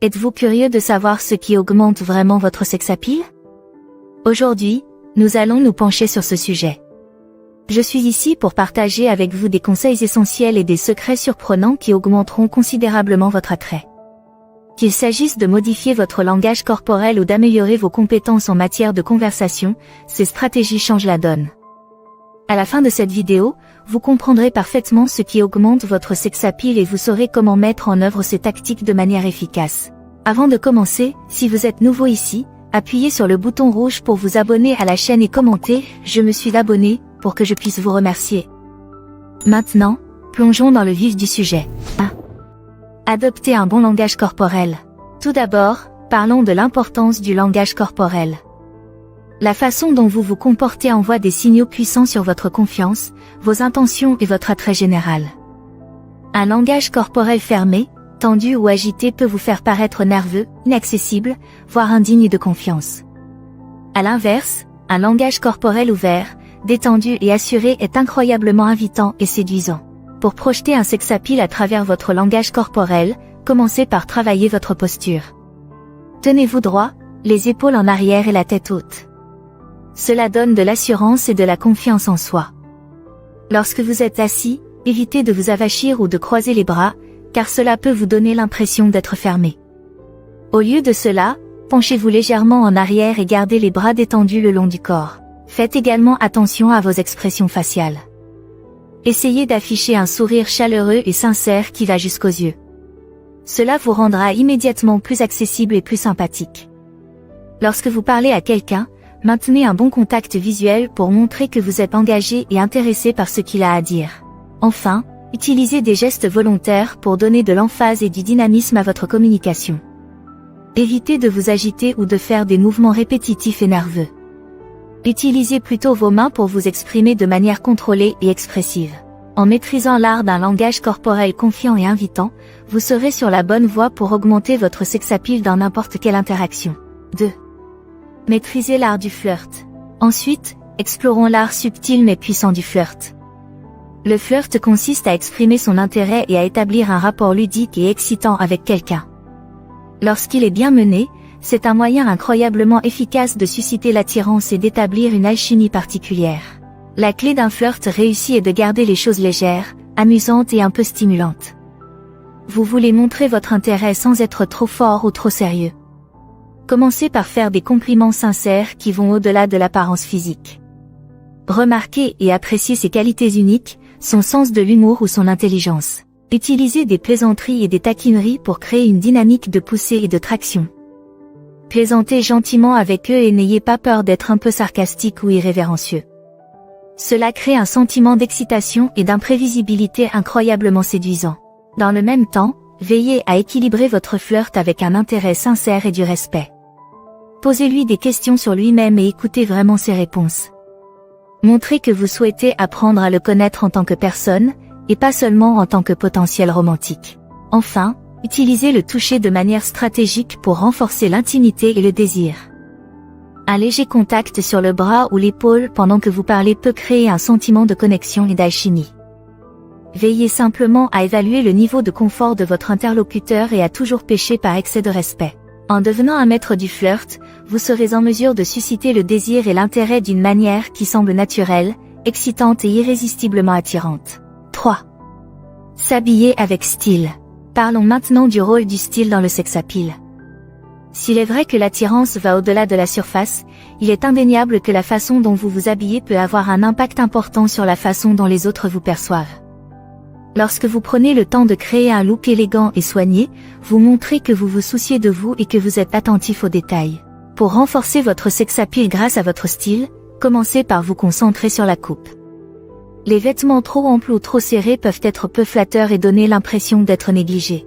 Êtes-vous curieux de savoir ce qui augmente vraiment votre sex-appeal? Aujourd'hui, nous allons nous pencher sur ce sujet. Je suis ici pour partager avec vous des conseils essentiels et des secrets surprenants qui augmenteront considérablement votre attrait. Qu'il s'agisse de modifier votre langage corporel ou d'améliorer vos compétences en matière de conversation, ces stratégies changent la donne. À la fin de cette vidéo, vous comprendrez parfaitement ce qui augmente votre sex-appeal et vous saurez comment mettre en œuvre ces tactiques de manière efficace. Avant de commencer, si vous êtes nouveau ici, appuyez sur le bouton rouge pour vous abonner à la chaîne et commentez « Je me suis abonné » pour que je puisse vous remercier. Maintenant, plongeons dans le vif du sujet. 1. Adopter un bon langage corporel. Tout d'abord, parlons de l'importance du langage corporel. La façon dont vous vous comportez envoie des signaux puissants sur votre confiance, vos intentions et votre attrait général. Un langage corporel fermé, tendu ou agité peut vous faire paraître nerveux, inaccessible, voire indigne de confiance. À l'inverse, un langage corporel ouvert, détendu et assuré est incroyablement invitant et séduisant. Pour projeter un sex-appeal à travers votre langage corporel, commencez par travailler votre posture. Tenez-vous droit, les épaules en arrière et la tête haute. Cela donne de l'assurance et de la confiance en soi. Lorsque vous êtes assis, évitez de vous avachir ou de croiser les bras, car cela peut vous donner l'impression d'être fermé. Au lieu de cela, penchez-vous légèrement en arrière et gardez les bras détendus le long du corps. Faites également attention à vos expressions faciales. Essayez d'afficher un sourire chaleureux et sincère qui va jusqu'aux yeux. Cela vous rendra immédiatement plus accessible et plus sympathique. Lorsque vous parlez à quelqu'un, maintenez un bon contact visuel pour montrer que vous êtes engagé et intéressé par ce qu'il a à dire. Enfin, utilisez des gestes volontaires pour donner de l'emphase et du dynamisme à votre communication. Évitez de vous agiter ou de faire des mouvements répétitifs et nerveux. Utilisez plutôt vos mains pour vous exprimer de manière contrôlée et expressive. En maîtrisant l'art d'un langage corporel confiant et invitant, vous serez sur la bonne voie pour augmenter votre sex-appeal dans n'importe quelle interaction. 2. Maîtrisez l'art du flirt. Ensuite, explorons l'art subtil mais puissant du flirt. Le flirt consiste à exprimer son intérêt et à établir un rapport ludique et excitant avec quelqu'un. Lorsqu'il est bien mené, c'est un moyen incroyablement efficace de susciter l'attirance et d'établir une alchimie particulière. La clé d'un flirt réussi est de garder les choses légères, amusantes et un peu stimulantes. Vous voulez montrer votre intérêt sans être trop fort ou trop sérieux. Commencez par faire des compliments sincères qui vont au-delà de l'apparence physique. Remarquez et appréciez ses qualités uniques, son sens de l'humour ou son intelligence. Utilisez des plaisanteries et des taquineries pour créer une dynamique de poussée et de traction. Plaisantez gentiment avec eux et n'ayez pas peur d'être un peu sarcastique ou irrévérencieux. Cela crée un sentiment d'excitation et d'imprévisibilité incroyablement séduisant. Dans le même temps, veillez à équilibrer votre flirt avec un intérêt sincère et du respect. Posez-lui des questions sur lui-même et écoutez vraiment ses réponses. Montrez que vous souhaitez apprendre à le connaître en tant que personne, et pas seulement en tant que potentiel romantique. Enfin, utilisez le toucher de manière stratégique pour renforcer l'intimité et le désir. Un léger contact sur le bras ou l'épaule pendant que vous parlez peut créer un sentiment de connexion et d'alchimie. Veillez simplement à évaluer le niveau de confort de votre interlocuteur et à toujours pécher par excès de respect. En devenant un maître du flirt, vous serez en mesure de susciter le désir et l'intérêt d'une manière qui semble naturelle, excitante et irrésistiblement attirante. 3. S'habiller avec style. Parlons maintenant du rôle du style dans le sex-appeal. S'il est vrai que l'attirance va au-delà de la surface, il est indéniable que la façon dont vous vous habillez peut avoir un impact important sur la façon dont les autres vous perçoivent. Lorsque vous prenez le temps de créer un look élégant et soigné, vous montrez que vous vous souciez de vous et que vous êtes attentif aux détails. Pour renforcer votre sex-appeal grâce à votre style, commencez par vous concentrer sur la coupe. Les vêtements trop amples ou trop serrés peuvent être peu flatteurs et donner l'impression d'être négligés.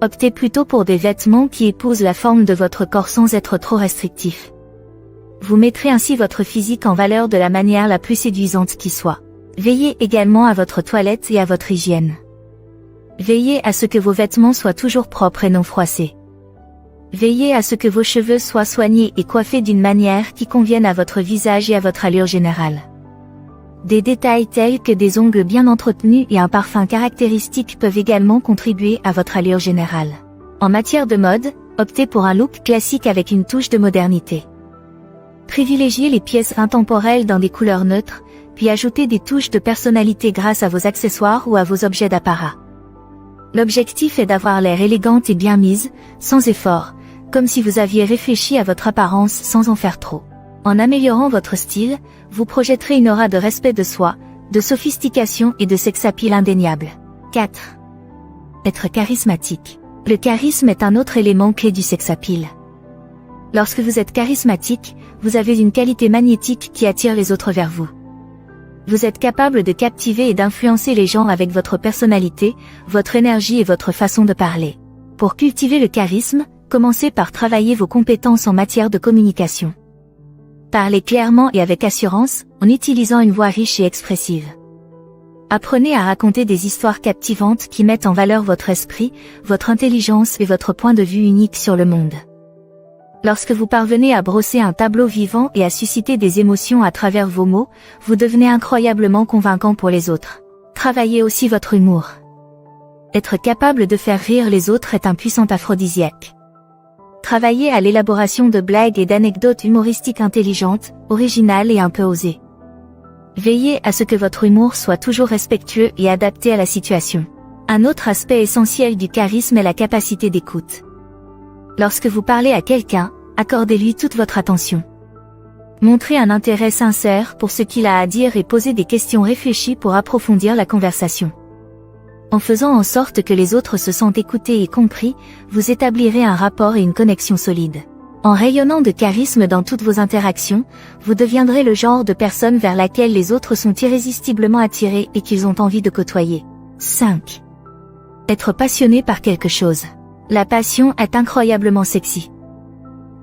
Optez plutôt pour des vêtements qui épousent la forme de votre corps sans être trop restrictifs. Vous mettrez ainsi votre physique en valeur de la manière la plus séduisante qui soit. Veillez également à votre toilette et à votre hygiène. Veillez à ce que vos vêtements soient toujours propres et non froissés. Veillez à ce que vos cheveux soient soignés et coiffés d'une manière qui convienne à votre visage et à votre allure générale. Des détails tels que des ongles bien entretenus et un parfum caractéristique peuvent également contribuer à votre allure générale. En matière de mode, optez pour un look classique avec une touche de modernité. Privilégiez les pièces intemporelles dans des couleurs neutres, puis ajoutez des touches de personnalité grâce à vos accessoires ou à vos objets d'apparat. L'objectif est d'avoir l'air élégante et bien mise, sans effort, comme si vous aviez réfléchi à votre apparence sans en faire trop. En améliorant votre style, vous projetterez une aura de respect de soi, de sophistication et de sex-appeal indéniable. 4. Être charismatique. Le charisme est un autre élément clé du sex-appeal. Lorsque vous êtes charismatique, vous avez une qualité magnétique qui attire les autres vers vous. Vous êtes capable de captiver et d'influencer les gens avec votre personnalité, votre énergie et votre façon de parler. Pour cultiver le charisme, commencez par travailler vos compétences en matière de communication. Parlez clairement et avec assurance, en utilisant une voix riche et expressive. Apprenez à raconter des histoires captivantes qui mettent en valeur votre esprit, votre intelligence et votre point de vue unique sur le monde. Lorsque vous parvenez à brosser un tableau vivant et à susciter des émotions à travers vos mots, vous devenez incroyablement convaincant pour les autres. Travaillez aussi votre humour. Être capable de faire rire les autres est un puissant aphrodisiaque. Travaillez à l'élaboration de blagues et d'anecdotes humoristiques intelligentes, originales et un peu osées. Veillez à ce que votre humour soit toujours respectueux et adapté à la situation. Un autre aspect essentiel du charisme est la capacité d'écoute. Lorsque vous parlez à quelqu'un, accordez-lui toute votre attention. Montrez un intérêt sincère pour ce qu'il a à dire et posez des questions réfléchies pour approfondir la conversation. En faisant en sorte que les autres se sentent écoutés et compris, vous établirez un rapport et une connexion solide. En rayonnant de charisme dans toutes vos interactions, vous deviendrez le genre de personne vers laquelle les autres sont irrésistiblement attirés et qu'ils ont envie de côtoyer. 5. Être passionné par quelque chose. La passion est incroyablement sexy.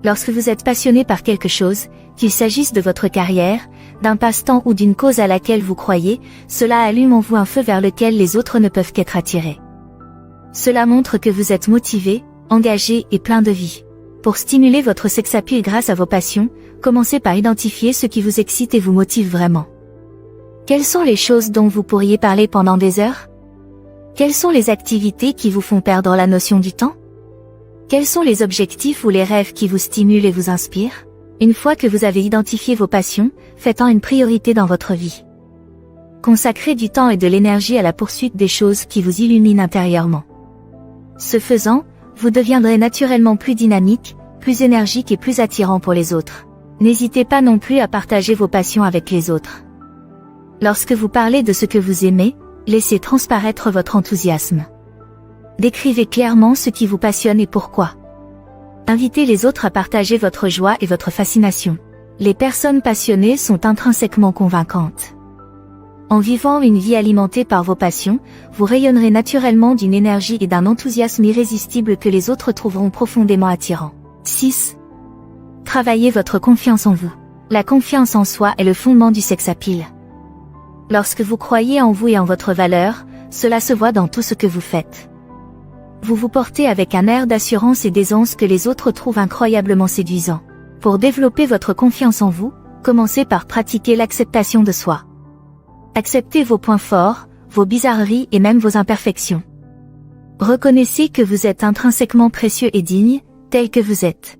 Lorsque vous êtes passionné par quelque chose, qu'il s'agisse de votre carrière, d'un passe-temps ou d'une cause à laquelle vous croyez, cela allume en vous un feu vers lequel les autres ne peuvent qu'être attirés. Cela montre que vous êtes motivé, engagé et plein de vie. Pour stimuler votre sex-appeal grâce à vos passions, commencez par identifier ce qui vous excite et vous motive vraiment. Quelles sont les choses dont vous pourriez parler pendant des heures ? Quelles sont les activités qui vous font perdre la notion du temps ? Quels sont les objectifs ou les rêves qui vous stimulent et vous inspirent ? Une fois que vous avez identifié vos passions, faites-en une priorité dans votre vie. Consacrez du temps et de l'énergie à la poursuite des choses qui vous illuminent intérieurement. Ce faisant, vous deviendrez naturellement plus dynamique, plus énergique et plus attirant pour les autres. N'hésitez pas non plus à partager vos passions avec les autres. Lorsque vous parlez de ce que vous aimez, laissez transparaître votre enthousiasme. Décrivez clairement ce qui vous passionne et pourquoi. Invitez les autres à partager votre joie et votre fascination. Les personnes passionnées sont intrinsèquement convaincantes. En vivant une vie alimentée par vos passions, vous rayonnerez naturellement d'une énergie et d'un enthousiasme irrésistible que les autres trouveront profondément attirants. 6. Travaillez votre confiance en vous. La confiance en soi est le fondement du sex-appeal. Lorsque vous croyez en vous et en votre valeur, cela se voit dans tout ce que vous faites. Vous vous portez avec un air d'assurance et d'aisance que les autres trouvent incroyablement séduisant. Pour développer votre confiance en vous, commencez par pratiquer l'acceptation de soi. Acceptez vos points forts, vos bizarreries et même vos imperfections. Reconnaissez que vous êtes intrinsèquement précieux et digne, tel que vous êtes.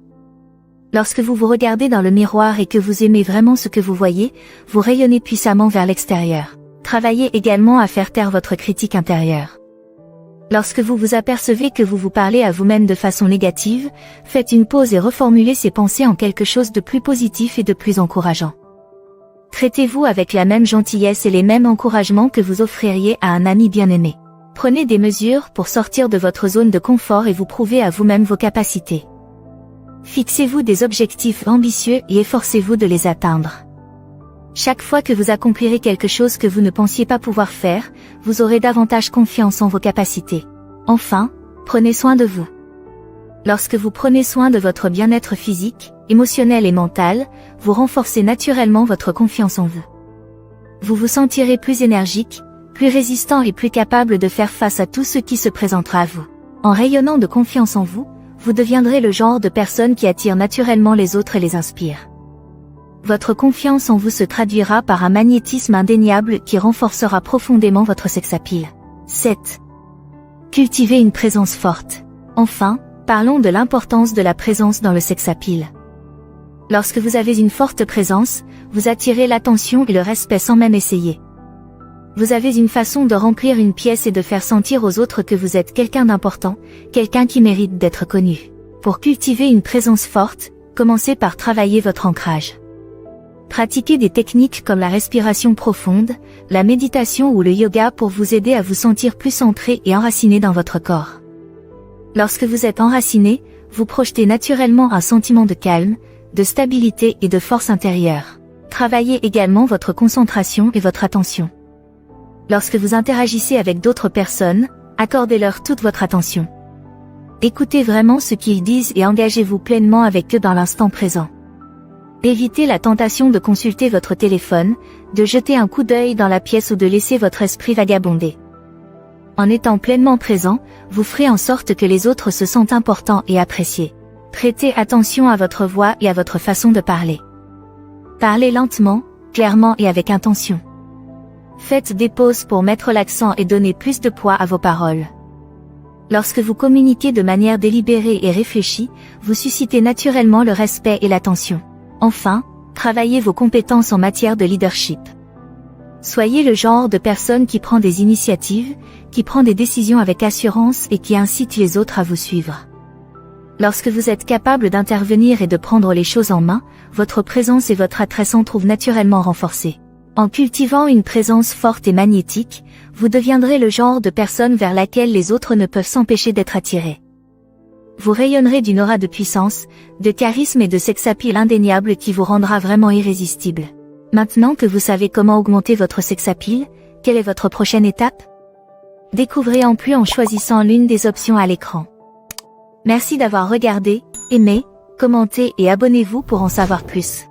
Lorsque vous vous regardez dans le miroir et que vous aimez vraiment ce que vous voyez, vous rayonnez puissamment vers l'extérieur. Travaillez également à faire taire votre critique intérieure. Lorsque vous vous apercevez que vous vous parlez à vous-même de façon négative, faites une pause et reformulez ces pensées en quelque chose de plus positif et de plus encourageant. Traitez-vous avec la même gentillesse et les mêmes encouragements que vous offririez à un ami bien-aimé. Prenez des mesures pour sortir de votre zone de confort et vous prouver à vous-même vos capacités. Fixez-vous des objectifs ambitieux et efforcez-vous de les atteindre. Chaque fois que vous accomplirez quelque chose que vous ne pensiez pas pouvoir faire, vous aurez davantage confiance en vos capacités. Enfin, prenez soin de vous. Lorsque vous prenez soin de votre bien-être physique, émotionnel et mental, vous renforcez naturellement votre confiance en vous. Vous vous sentirez plus énergique, plus résistant et plus capable de faire face à tout ce qui se présentera à vous. En rayonnant de confiance en vous, vous deviendrez le genre de personne qui attire naturellement les autres et les inspire. Votre confiance en vous se traduira par un magnétisme indéniable qui renforcera profondément votre sex-appeal. 7. Cultivez une présence forte. Enfin, Parlons de l'importance de la présence dans le sex appeal. Lorsque vous avez une forte présence, vous attirez l'attention et le respect sans même essayer. Vous avez une façon de remplir une pièce et de faire sentir aux autres que vous êtes quelqu'un d'important, quelqu'un qui mérite d'être connu. Pour cultiver une présence forte, commencez par travailler votre ancrage. Pratiquez des techniques comme la respiration profonde, la méditation ou le yoga pour vous aider à vous sentir plus ancré et enraciné dans votre corps. Lorsque vous êtes enraciné, vous projetez naturellement un sentiment de calme, de stabilité et de force intérieure. Travaillez également votre concentration et votre attention. Lorsque vous interagissez avec d'autres personnes, accordez-leur toute votre attention. Écoutez vraiment ce qu'ils disent et engagez-vous pleinement avec eux dans l'instant présent. Évitez la tentation de consulter votre téléphone, de jeter un coup d'œil dans la pièce ou de laisser votre esprit vagabonder. En étant pleinement présent, vous ferez en sorte que les autres se sentent importants et appréciés. Prêtez attention à votre voix et à votre façon de parler. Parlez lentement, clairement et avec intention. Faites des pauses pour mettre l'accent et donner plus de poids à vos paroles. Lorsque vous communiquez de manière délibérée et réfléchie, vous suscitez naturellement le respect et l'attention. Enfin, travaillez vos compétences en matière de leadership. Soyez le genre de personne qui prend des initiatives, qui prend des décisions avec assurance et qui incite les autres à vous suivre. Lorsque vous êtes capable d'intervenir et de prendre les choses en main, votre présence et votre attrait s'en trouvent naturellement renforcés. En cultivant une présence forte et magnétique, vous deviendrez le genre de personne vers laquelle les autres ne peuvent s'empêcher d'être attirés. Vous rayonnerez d'une aura de puissance, de charisme et de sex appeal indéniable qui vous rendra vraiment irrésistible. Maintenant que vous savez comment augmenter votre sex appeal, quelle est votre prochaine étape? Découvrez en plus en choisissant l'une des options à l'écran. Merci d'avoir regardé, aimé, commenté et abonnez-vous pour en savoir plus.